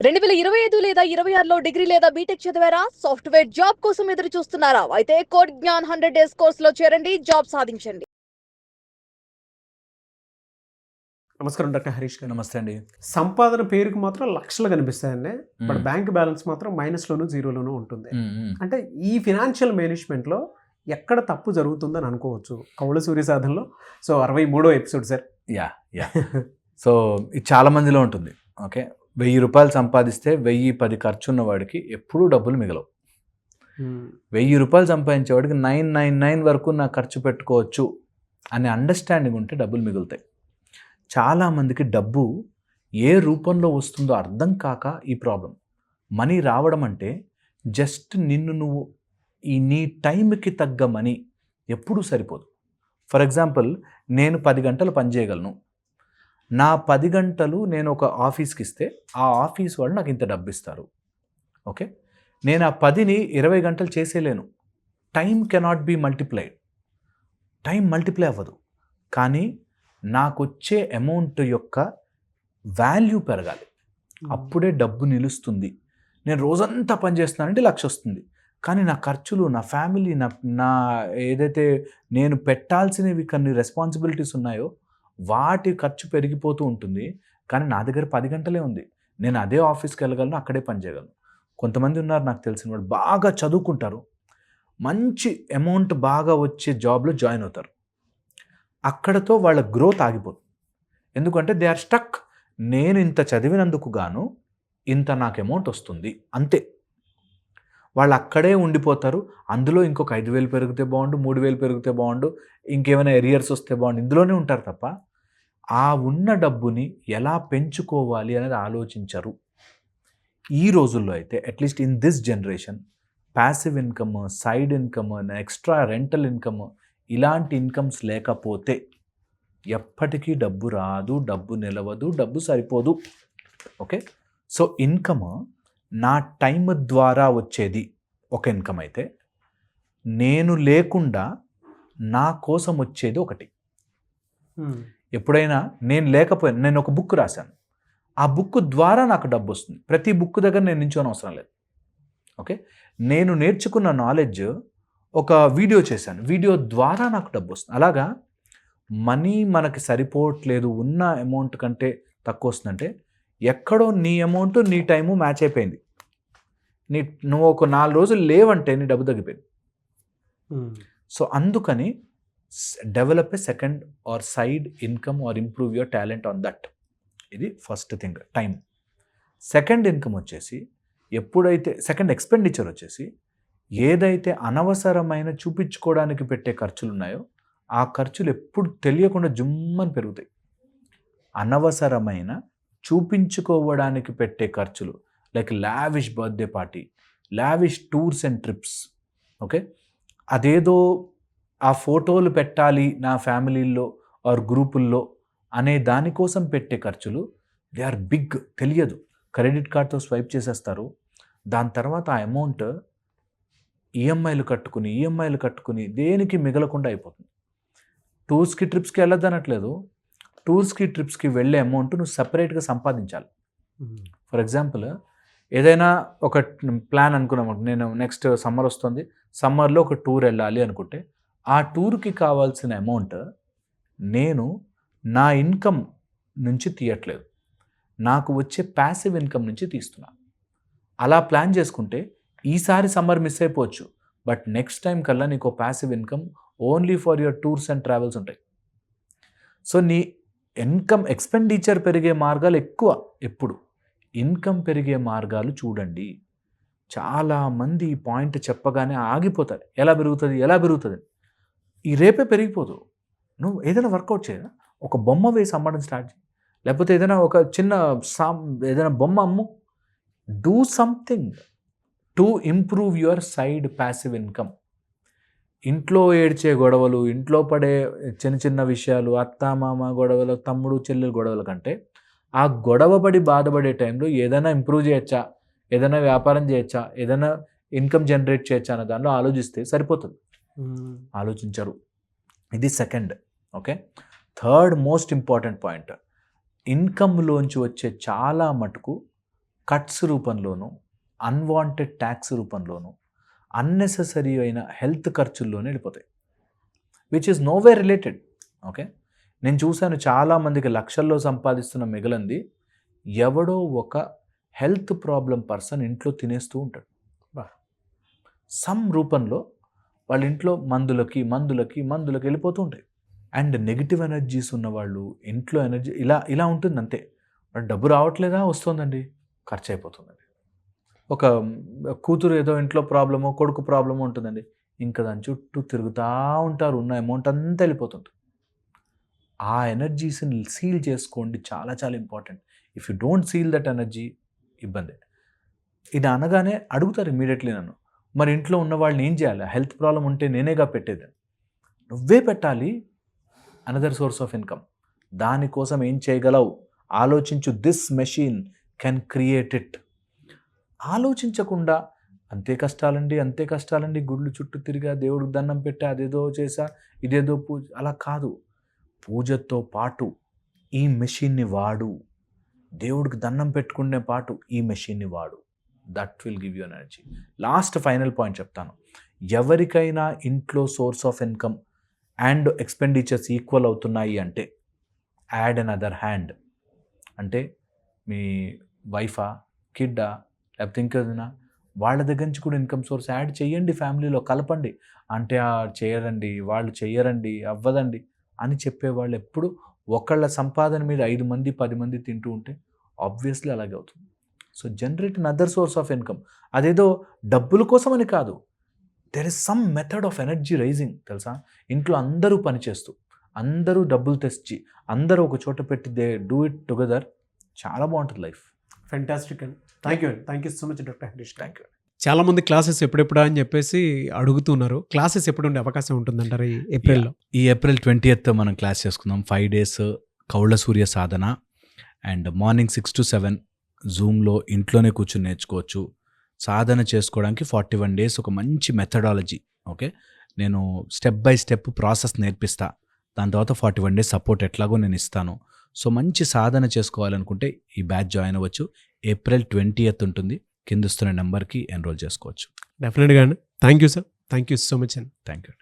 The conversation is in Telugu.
2025 లేదా 26లో డిగ్రీ లేదా బీటెక్ చదివారా? సాఫ్ట్‌వేర్ జాబ్ కోసం ఎదురు చూస్తున్నారా? అయితే కోడ్ జ్ఞాన్ 100 డేస్ కోర్సులో చేరండి, జాబ్ సాధించండి. నమస్కారం డాక్టర్ హరీష్ గారు. నమస్తే అండి. సంపాదన పేరుకు మాత్రం లక్షలు కనిపిస్తాయండి. But hmm. బ్యాంక్ బ్యాలెన్స్ మాత్రం మైనస్‌లోను, జీరోలోను ఉంటుంది. మ్మ్. అంటే ఈ ఫినాన్షియల్ మేనేజ్‌మెంట్‌లో ఎక్కడ తప్పు జరుగుతుందని అనుకోవచ్చు? కౌల సూర్య సాధనలో 63వ ఎపిసోడ్ సార్. యా సో ఇది చాలా మందిలో ఉంటుంది. ఓకే, 1000 రూపాయలు సంపాదిస్తే 1010 ఖర్చు ఉన్న వాడికి ఎప్పుడూ డబ్బులు మిగలవు. 1000 రూపాయలు సంపాదించే వాడికి 999 వరకు నా ఖర్చు పెట్టుకోవచ్చు అనే అండర్స్టాండింగ్ ఉంటే డబ్బులు మిగులుతాయి. చాలామందికి డబ్బు ఏ రూపంలో వస్తుందో అర్థం కాక ఈ ప్రాబ్లం. మనీ రావడం అంటే జస్ట్ నువ్వు నీ టైంకి తగ్గ మనీ ఎప్పుడూ సరిపోదు. ఫర్ ఎగ్జాంపుల్, నేను 10 గంటలు పని చేయగలను. నా 10 గంటలు నేను ఒక ఆఫీస్కి ఇస్తే ఆ ఆఫీస్ వాళ్ళు నాకు ఇంత డబ్బు ఇస్తారు. ఓకే, నేను ఆ 10ని 20 గంటలు చేసేయలేను. Time cannot be multiplied. Time multiply అవ్వదు. కానీ నాకు వచ్చే అమౌంట్ యొక్క వాల్యూ పెరగాలి. అప్పుడే డబ్బు నిలుస్తుంది. నేను రోజంతా పని చేస్తున్నానంటే 1,00,000 వస్తుంది. కానీ నా ఖర్చులు, నా ఫ్యామిలీ, నా ఏదైతే నేను పెట్టాల్సినవి కొన్ని రెస్పాన్సిబిలిటీస్ ఉన్నాయో వాటి ఖర్చు పెరిగిపోతూ ఉంటుంది. కానీ నా దగ్గర 10 గంటలే ఉంది. నేను అదే ఆఫీస్కి వెళ్ళగలను, అక్కడే పని చేయగలను. కొంతమంది ఉన్నారు నాకు తెలిసిన వాళ్ళు, బాగా చదువుకుంటారు, మంచి అమౌంట్ బాగా వచ్చే జాబ్లో జాయిన్ అవుతారు. అక్కడతో వాళ్ళ గ్రోత్ ఆగిపోతుంది. ఎందుకంటే దే ఆర్ స్టక్. నేను ఇంత చదివినందుకు గాను ఇంత నాకు అమౌంట్ వస్తుంది అంతే. వాళ్ళు అక్కడే ఉండిపోతారు. అందులో ఇంకొక 5,000 పెరిగితే బాగుండు, 3,000 పెరిగితే బాగుండు, ఇంకేమైనా ఎరియర్స్ వస్తే బాగుండు, ఇందులోనే ఉంటారు తప్ప ఆ ఉన్న డబ్బుని ఎలా పెంచుకోవాలి అనేది ఆలోచించరు. ఈ రోజుల్లో అయితే at least in this generation passive income, side income, extra rental income, ఇలాంటి ఇన్కమ్స్ లేకపోతే ఎప్పటికీ డబ్బు రాదు, డబ్బు నిలవదు, డబ్బు సరిపోదు. ఓకే, సో ఇన్కమ్ నా టైం ద్వారా వచ్చేది ఒక ఇన్కమ్ అయితే, నేను లేకుండా నా కోసం వచ్చేది ఒకటి. ఎప్పుడైనా నేను లేకపోయినా, నేను ఒక బుక్ రాశాను, ఆ బుక్ ద్వారా నాకు డబ్బు వస్తుంది. ప్రతి బుక్ దగ్గర నేను నించోని అవసరం లేదు. ఓకే, నేను నేర్చుకున్న నాలెడ్జ్ ఒక వీడియో చేశాను, వీడియో ద్వారా నాకు డబ్బు వస్తుంది. అలాగా మనీ మనకి సరిపోవట్లేదు, ఉన్న అమౌంట్ కంటే తక్కువ వస్తుందంటే ఎక్కడో నీ అమౌంట్ నీ టైము మ్యాచ్ అయిపోయింది. నువ్వు ఒక 4 రోజులు లేవంటే నీ డబ్బు తగ్గిపోయింది. సో అందుకని develop a second or side income or improve your talent on that. ఇది first thing, time. Second income వచ్చేసి, ఎప్పుడైతే సెకండ్ ఎక్స్పెండిచర్ వచ్చేసి, ఏదైతే అనవసరమైన చూపించుకోవడానికి పెట్టే ఖర్చులు ఉన్నాయో ఆ ఖర్చులు ఎప్పుడు తెలియకుండా జుమ్మని పెరుగుతాయి. అనవసరమైన చూపించుకోవడానికి పెట్టే ఖర్చులు, like lavish birthday party, lavish tours and trips. Okay, అదేదో ఆ ఫోటోలు పెట్టాలి నా ఫ్యామిలీల్లో ఆర్ గ్రూపుల్లో అనే దానికోసం పెట్టే ఖర్చులు, దే ఆర్ బిగ్. తెలియదు, క్రెడిట్ కార్డ్తో స్వైప్ చేసేస్తారు. దాని తర్వాత ఆ అమౌంట్ ఈఎంఐలు కట్టుకుని దేనికి మిగలకుండా అయిపోతుంది. టూర్స్కి, ట్రిప్స్కి వెళ్ళొద్దనట్లేదు. టూర్స్కి, ట్రిప్స్కి వెళ్ళే అమౌంట్ నువ్వు సపరేట్గా సంపాదించాలి. ఫర్ ఎగ్జాంపుల్, ఏదైనా ఒక ప్లాన్ అనుకున్నాము, నేను నెక్స్ట్ సమ్మర్ వస్తుంది, సమ్మర్లో ఒక టూర్ వెళ్ళాలి అనుకుంటే ఆ టూర్కి కావాల్సిన అమౌంట్ నేను నా ఇన్కమ్ నుంచి తీయట్లేదు, నాకు వచ్చే ప్యాసివ్ ఇన్కమ్ నుంచి తీస్తున్నాను. అలా ప్లాన్ చేసుకుంటే ఈసారి సమ్మర్ మిస్ అయిపోవచ్చు, బట్ నెక్స్ట్ టైం కల్లా నీకు passive income only for your tours and travels ఉంటాయి. సో నీ ఇన్కమ్ ఎక్స్పెండిచర్ పెరిగే మార్గాలు ఎక్కువ. ఎప్పుడు ఇన్కమ్ పెరిగే మార్గాలు చూడండి. చాలామంది ఈ పాయింట్ చెప్పగానే ఆగిపోతారు. ఎలా పెరుగుతుంది? ఈ రేపే పెరిగిపోదు. నువ్వు ఏదైనా వర్కౌట్ చేయరా, ఒక బొమ్మ వేసి అమ్మడం స్టార్ట్ చేయి, లేకపోతే ఏదైనా ఒక చిన్న ఏదైనా బొమ్మ అమ్ము. Do something to improve your side passive income. ఇంట్లో ఏడ్చే గొడవలు, ఇంట్లో పడే చిన్న విషయాలు, అత్తామామ గొడవలు, తమ్ముడు చెల్లెలు గొడవల కంటే ఆ గొడవపడి బాధపడే టైంలో ఏదైనా ఇంప్రూవ్ చేయొచ్చా, ఏదైనా వ్యాపారం చేయొచ్చా, ఏదైనా ఇన్కమ్ జనరేట్ చేయొచ్చా అన్న దానిలో ఆలోచిస్తే సరిపోతుంది. ఆలోచించరు. ఇది second. Okay, third most important point, ఇన్కమ్లోంచి వచ్చే చాలా మటుకు కట్స్ రూపంలోనూ, అన్వాంటెడ్ ట్యాక్స్ రూపంలోనూ, అన్నెసెసరీ అయిన హెల్త్ ఖర్చుల్లోనే వెళ్ళిపోతాయి, which is no way related. Okay, నేను చూశాను చాలామందికి లక్షల్లో సంపాదిస్తున్న మిగిలింది ఎవడో ఒక హెల్త్ ప్రాబ్లం పర్సన్ ఇంట్లో తినేస్తూ ఉంటాడు. సమ్ రూపంలో వాళ్ళ ఇంట్లో మందులకి వెళ్ళిపోతూ ఉంటాయి. అండ్ నెగిటివ్ ఎనర్జీస్ ఉన్నవాళ్ళు ఇంట్లో ఎనర్జీ ఇలా ఉంటుంది అంతే. మరి డబ్బు రావట్లేదా, వస్తుందండి, ఖర్చు అయిపోతుందండి. ఒక కూతురు ఏదో ఇంట్లో ప్రాబ్లమో కొడుకు ప్రాబ్లమో ఉంటుందండి, ఇంకా దాని చుట్టూ తిరుగుతూ ఉంటారు, ఉన్న అమౌంట్ అంతా వెళ్ళిపోతుంది. ఆ ఎనర్జీస్ని సీల్ చేసుకోండి, చాలా చాలా important. If you don't seal that energy, ఇబ్బంది. ఇది అనగానే అడుగుతారు ఇమీడియట్లీ నన్ను, మరి ఇంట్లో ఉన్న వాళ్ళని ఏం చేయాలి, హెల్త్ ప్రాబ్లం ఉంటే నేనేగా పెట్టేది. నువ్వే పెట్టాలి అనదర్ సోర్స్ ఆఫ్ ఇన్కమ్. దానికోసం ఏం చేయగలవు ఆలోచించు. This machine can create it. ఆలోచించకుండా అంతే కష్టాలండి, గుళ్ళు చుట్టూ తిరిగా, దేవుడికి దండం పెట్టా, అదేదో చేసా, ఇదేదో పూజ, అలా కాదు. పూజతో పాటు ఈ మెషిన్ని వాడు, దేవుడికి దండం పెట్టుకునే పాటు ఈ మెషిన్ని వాడు. That will give you energy. Last final point చెప్తాను. ఎవరికైనా ఇంట్లో source of income and expenditures equal అవుతున్నాయి అంటే యాడ్ అన్ అదర్ హ్యాండ్. అంటే మీ వైఫా, కిడ్డా, లేకపోతే ఇంకేదైనా వాళ్ళ దగ్గర నుంచి కూడా ఇన్కమ్ సోర్స్ యాడ్ చేయండి, ఫ్యామిలీలో కలపండి. అంటే చేయరండి, వాళ్ళు చెయ్యరండి, అవ్వదండి అని చెప్పేవాళ్ళు ఎప్పుడు ఒకళ్ళ సంపాదన మీద 5 మంది 10 మంది తింటూ ఉంటే ఆబ్వియస్లీ అలాగే అవుతుంది. So generate an other source of income. అదేదో డబ్బుల కోసం అని కాదు, there is some method of energy raising. తెలుసా, ఇంట్లో అందరూ పనిచేస్తూ, అందరూ డబ్బులు తెచ్చి, అందరూ ఒక చోట పెట్టి దే డూ ఇట్ టుగెదర్, చాలా బాగుంటుంది లైఫ్. ఫెంటాస్టిక్ అండి. Thank you so much doctor Harish. Thank you. చాలామంది క్లాసెస్ ఎప్పుడెప్పుడా అని చెప్పేసి అడుగుతున్నారు. క్లాసెస్ ఎప్పుడు ఉండే అవకాశం ఉంటుందంటారు ఈ ఏప్రిల్లో? ఈ ఏప్రిల్ 20th మనం క్లాస్ చేసుకుందాం. 5 days కౌళ్ళ సూర్య సాధన, అండ్ మార్నింగ్ 6 to 7 జూమ్లో ఇంట్లోనే కూర్చొని నేర్చుకోవచ్చు. సాధన చేసుకోవడానికి 41 days ఒక మంచి మెథడాలజీ. ఓకే, నేను స్టెప్ బై స్టెప్ ప్రాసెస్ నేర్పిస్తా. దాని తర్వాత 41 days సపోర్ట్ ఎట్లాగో నేను ఇస్తాను. సో మంచి సాధన చేసుకోవాలనుకుంటే ఈ బ్యాచ్ జాయిన్ అవ్వచ్చు. ఏప్రిల్ 20th ఉంటుంది. కింద ఇస్తున్న నెంబర్కి ఎన్రోల్ చేసుకోవచ్చు. డెఫినెట్గా అండి. Thank you sir. Thank you so much అండి. Thank you.